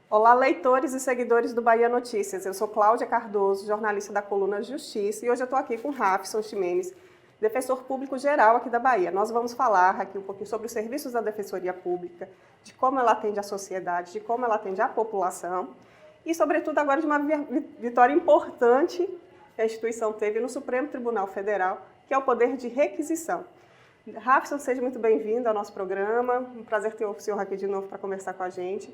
Olá, leitores e seguidores do Bahia Notícias. Eu sou Cláudia Cardoso, jornalista da coluna Justiça, e hoje eu estou aqui com Rafson Ximenes, defensor público geral aqui da Bahia. Nós vamos falar aqui um pouquinho sobre os serviços da Defensoria Pública, de como ela atende a sociedade, de como ela atende a população e, sobretudo, agora de uma vitória importante que a instituição teve no Supremo Tribunal Federal, que é o poder de requisição. Rafson, seja muito bem-vindo ao nosso programa. Um prazer ter o senhor aqui de novo para conversar com a gente.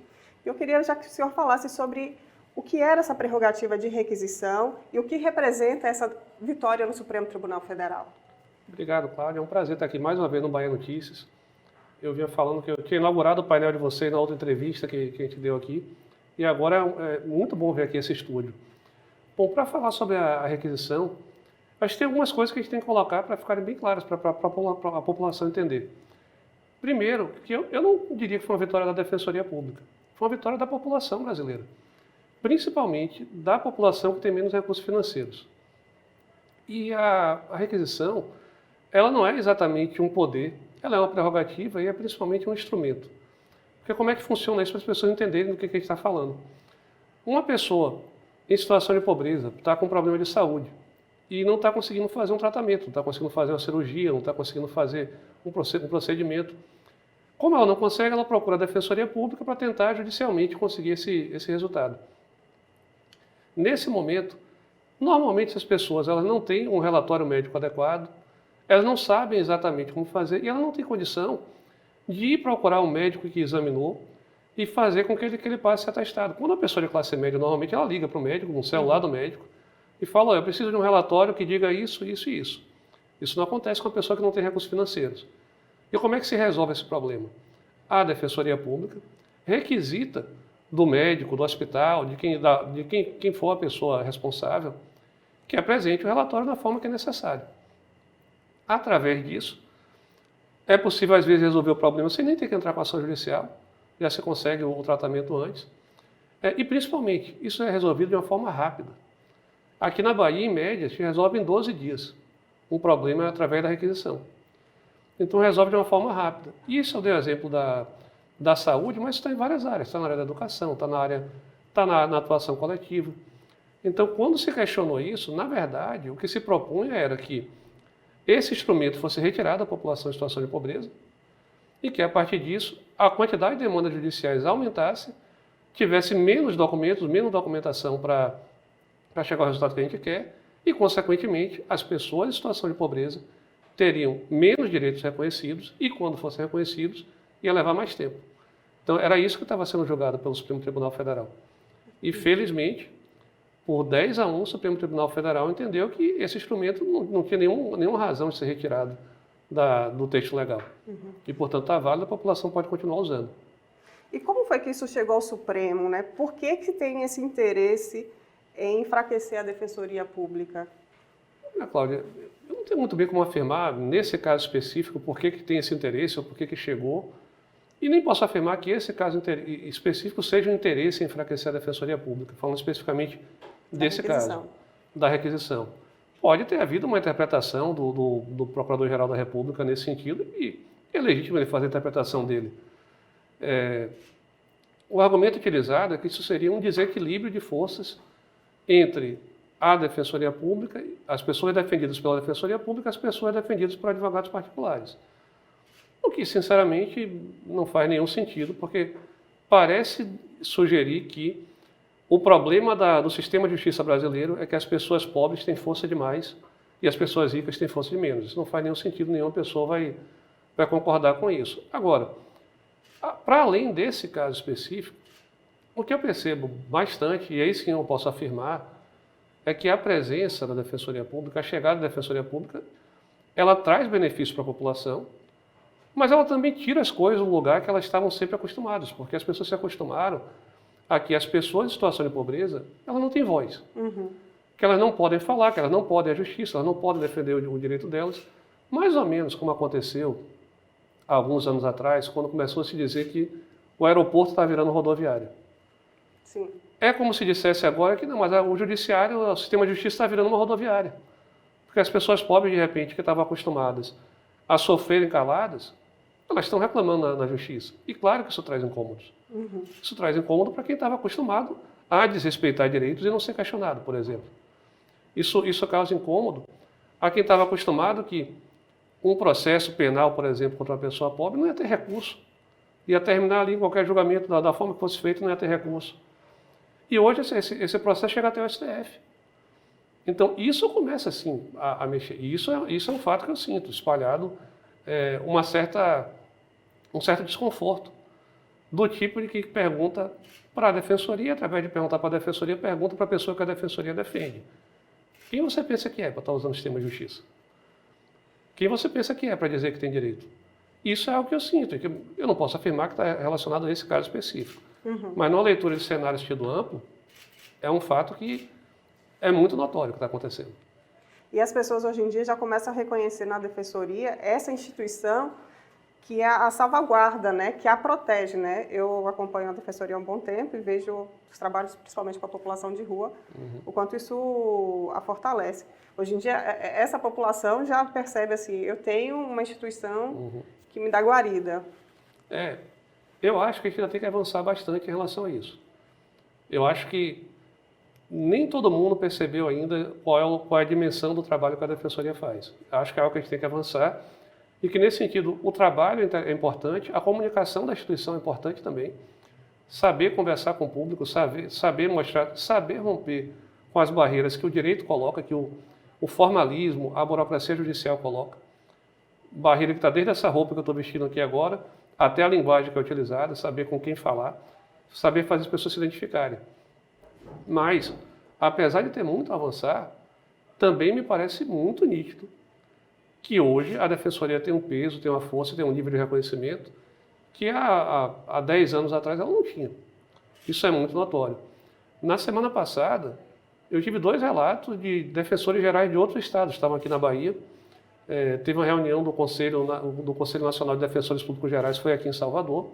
Eu queria já que o senhor falasse sobre o que era essa prerrogativa de requisição e o que representa essa vitória no Supremo Tribunal Federal. Obrigado, Cláudia. É um prazer estar aqui mais uma vez no Bahia Notícias. Eu vinha falando que eu tinha inaugurado o painel de vocês na outra entrevista que a gente deu aqui, e agora é muito bom ver aqui esse estúdio. Bom, para falar sobre a requisição, acho que tem algumas coisas que a gente tem que colocar para ficarem bem claras para a população entender. Primeiro, que eu não diria que foi uma vitória da Defensoria Pública, foi uma vitória da população brasileira, principalmente da população que tem menos recursos financeiros. E a requisição, ela não é exatamente um poder, ela é uma prerrogativa e é principalmente um instrumento. Porque como é que funciona isso para as pessoas entenderem do que a gente está falando? Uma pessoa em situação de pobreza está com problema de saúde e não está conseguindo fazer um tratamento, não está conseguindo fazer uma cirurgia, não está conseguindo fazer um procedimento. Como ela não consegue, ela procura a Defensoria Pública para tentar judicialmente conseguir esse resultado. Nesse momento, normalmente essas pessoas elas não têm um relatório médico adequado, elas não sabem exatamente como fazer e elas não têm condição de ir procurar um médico que examinou e fazer com que ele passe atestado. Quando a pessoa de classe média, normalmente ela liga para o médico, no celular do médico, e fala, eu preciso de um relatório que diga isso, isso e isso. Isso não acontece com a pessoa que não tem recursos financeiros. E como é que se resolve esse problema? A Defensoria Pública requisita do médico, do hospital, de quem for a pessoa responsável, que apresente o relatório da forma que é necessário. Através disso, é possível, às vezes, resolver o problema sem nem ter que entrar com a ação judicial, já se consegue o tratamento antes. E, principalmente, isso é resolvido de uma forma rápida. Aqui na Bahia, em média, se resolve em 12 dias. Um problema é através da requisição. Então, resolve de uma forma rápida. E isso eu dei o exemplo da saúde, mas está em várias áreas. Está na área da educação, está na atuação coletiva. Então, quando se questionou isso, na verdade, o que se propunha era que esse instrumento fosse retirado da população em situação de pobreza e que, a partir disso, a quantidade de demandas judiciais aumentasse, tivesse menos documentos, menos documentação para chegar ao resultado que a gente quer e, consequentemente, as pessoas em situação de pobreza teriam menos direitos reconhecidos e, quando fossem reconhecidos, ia levar mais tempo. Então, era isso que estava sendo julgado pelo Supremo Tribunal Federal. E, felizmente, por 10-1, o Supremo Tribunal Federal entendeu que esse instrumento não tinha nenhuma razão de ser retirado do texto legal. E, portanto, está válido, a população pode continuar usando. E como foi que isso chegou ao Supremo, né? Por que tem esse interesse em enfraquecer a Defensoria Pública? Cláudia, eu não tenho muito bem como afirmar, nesse caso específico, por que tem esse interesse ou por que chegou. E nem posso afirmar que esse caso específico seja um interesse em enfraquecer a Defensoria Pública, falando especificamente desse caso, da requisição. Pode ter havido uma interpretação do Procurador-Geral da República nesse sentido e é legítimo ele fazer a interpretação dele. O argumento utilizado é que isso seria um desequilíbrio de forças entre a Defensoria Pública, as pessoas defendidas pela Defensoria Pública e as pessoas defendidas por advogados particulares. O que, sinceramente, não faz nenhum sentido, porque parece sugerir que o problema do sistema de justiça brasileiro é que as pessoas pobres têm força demais e as pessoas ricas têm força de menos. Isso não faz nenhum sentido, nenhuma pessoa vai concordar com isso. Agora, para além desse caso específico, o que eu percebo bastante, e aí sim eu posso afirmar, é que a presença da Defensoria Pública, a chegada da Defensoria Pública, ela traz benefícios para a população, mas ela também tira as coisas do lugar que elas estavam sempre acostumadas, porque as pessoas se acostumaram a que as pessoas em situação de pobreza, elas não têm voz. Que elas não podem falar, que elas não podem a justiça, elas não podem defender o direito delas, mais ou menos como aconteceu há alguns anos atrás, quando começou a se dizer que o aeroporto está virando rodoviária. Sim. É como se dissesse agora que não, mas o judiciário, o sistema de justiça está virando uma rodoviária. Porque as pessoas pobres, de repente, que estavam acostumadas a sofrerem caladas, Elas estão reclamando na justiça. E claro que isso traz incômodos. Isso traz incômodo para quem estava acostumado a desrespeitar direitos e não ser questionado, por exemplo. Isso causa incômodo a quem estava acostumado que um processo penal, por exemplo, contra uma pessoa pobre não ia ter recurso. Ia terminar ali em qualquer julgamento da forma que fosse feito, não ia ter recurso. E hoje esse processo chega até o STF. Então, isso começa, assim, a mexer. E isso é um fato que eu sinto, espalhado, um certo desconforto, do tipo de que pergunta para a defensoria, através de perguntar para a defensoria, pergunta para a pessoa que a defensoria defende. Quem você pensa que é para estar usando o sistema de justiça? Quem você pensa que é para dizer que tem direito? Isso é algo que eu sinto, que eu não posso afirmar que está relacionado a esse caso específico. Mas numa leitura de cenário sentido amplo, é um fato que é muito notório o que está acontecendo. E as pessoas hoje em dia já começam a reconhecer na defensoria essa instituição que é a salvaguarda, né, que a protege, né? Eu acompanho a defensoria há um bom tempo e vejo os trabalhos, principalmente com a população de rua, o quanto isso a fortalece. Hoje em dia, essa população já percebe assim, eu tenho uma instituição que me dá guarida. Eu acho que a gente ainda tem que avançar bastante em relação a isso. Eu acho que nem todo mundo percebeu ainda qual é a dimensão do trabalho que a defensoria faz. Eu acho que é algo que a gente tem que avançar e que, nesse sentido, o trabalho é importante, a comunicação da instituição é importante também. Saber conversar com o público, saber mostrar, saber romper com as barreiras que o direito coloca, que o formalismo, a burocracia judicial coloca. Barreira que está desde essa roupa que eu estou vestindo aqui agora, até a linguagem que é utilizada, saber com quem falar, saber fazer as pessoas se identificarem. Mas, apesar de ter muito a avançar, também me parece muito nítido que hoje a defensoria tem um peso, tem uma força, tem um nível de reconhecimento que há 10 anos atrás ela não tinha. Isso é muito notório. Na semana passada, eu tive 2 relatos de defensores gerais de outros estados, estavam aqui na Bahia. Teve uma reunião do Conselho Nacional de Defensores Públicos Gerais, foi aqui em Salvador.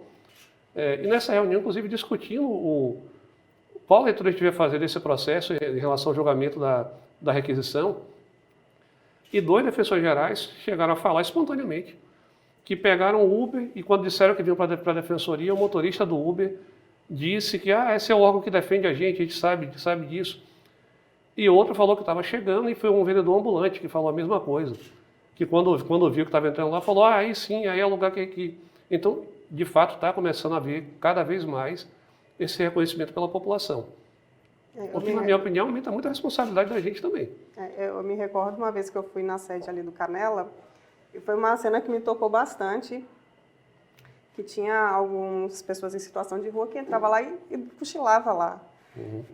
E nessa reunião, inclusive, discutindo qual leitura a gente devia fazer desse processo em relação ao julgamento da requisição. E 2 defensores gerais chegaram a falar espontaneamente que pegaram o Uber e quando disseram que vinham para a defensoria, o motorista do Uber disse que esse é o órgão que defende a gente sabe disso. E outro falou que estava chegando e foi um vendedor ambulante que falou a mesma coisa. Que quando viu que estava entrando lá, falou, aí sim, aí é o lugar que... Então, de fato, está começando a haver cada vez mais esse reconhecimento pela população. O que, na minha opinião, aumenta muito a responsabilidade da gente também. Eu me recordo uma vez que eu fui na sede ali do Canela, e foi uma cena que me tocou bastante, que tinha algumas pessoas em situação de rua que entravam lá e cochilava lá.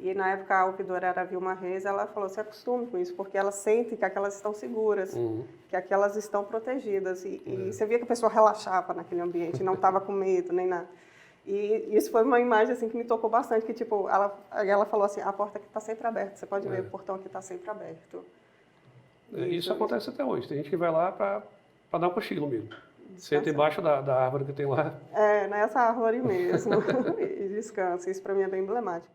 E na época a ouvidora era a Vilma Reis, ela falou, se acostume com isso, porque elas sentem que aquelas estão seguras, que aquelas estão protegidas. E você via que a pessoa relaxava naquele ambiente, não estava com medo, nem nada. E isso foi uma imagem assim que me tocou bastante, que tipo, ela falou assim, a porta aqui está sempre aberta, você pode ver, o portão aqui está sempre aberto. Isso acontece até hoje, tem gente que vai lá para dar um cochilo mesmo. Senta embaixo da árvore que tem lá. Nessa árvore mesmo, e descansa, isso para mim é bem emblemático.